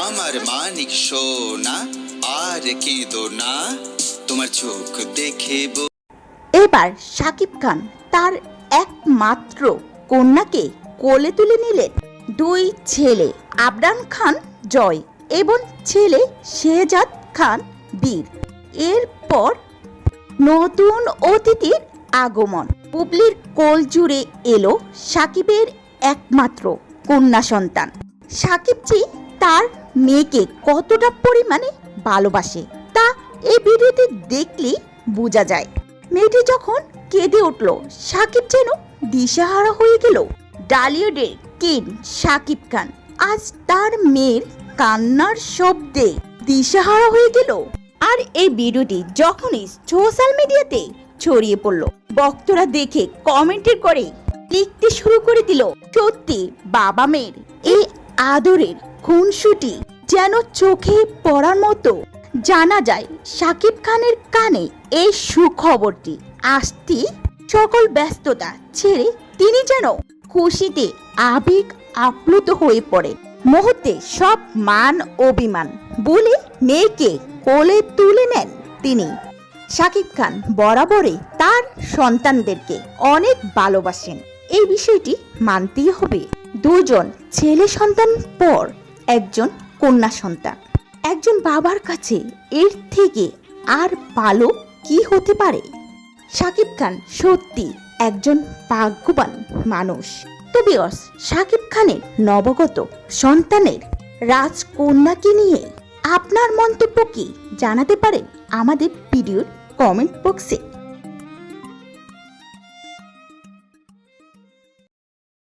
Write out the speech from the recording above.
আমার মানিক সোনা আর কেঁদো না, তোমার চোখ দেখে এবার শাকিব খান তার একমাত্র কন্যাকে কোলে তুলে নিলেন। দুই ছেলে আবরাম খান জয় এবং ছেলে শেহজাদ খান বীর। এরপর নতুন অতিথির আগমন। বুবলির কোল জুড়ে এলো শাকিবের একমাত্র কন্যা সন্তান। শাকিবজি তার মেয়েকে কতটা পরিমাণে ভালোবাসে তা এই ভিডিওতে দেখলেই বোঝা যায়। মেয়েটি যখন কেঁদে উঠল, শাকিব যেন দিশাহারা হয়ে গেল। ডালিউডের কিং শাকিব খান আজ তার মেয়ের কান্নার শব্দে দিশাহারা হয়ে গেল। আর এই ভিডিওটি যখনই সোশ্যাল মিডিয়াতে ছড়িয়ে পড়ল, ভক্তরা দেখে কমেন্টের করে লিখতে শুরু করে দিল, সত্যি বাবা মেয়ের এই আদরের খুনসুটি যেন চোখে পড়ার মতো। জানা যায় শাকিব খানের কানে এই সুখবরটি আসতে সকল ব্যস্ততা ছেড়ে তিনি যেন খুশিতে আবেগ আপ্লুত হয়ে পড়ে। মুহূর্তে সব মান অভিমান বলে মেয়েকে কোলে তুলে নেন তিনি। শাকিব খান বরাবরই তার সন্তানদেরকে অনেক ভালোবাসেন, এই বিষয়টি মানতেই হবে। দুজন ছেলে সন্তান পর একজন কন্যা সন্তান। একজন বাবার কাছে এর থেকে আর ভালো কি হতে পারে? শাকিব খান সত্যি একজন ভাগ্যবান মানুষ। তবে শাকিব খানের নবগত সন্তানের রাজকন্যাকে নিয়ে আপনার মন্তব্য কি জানাতে পারেন আমাদের ভিডিওর কমেন্ট বক্সে।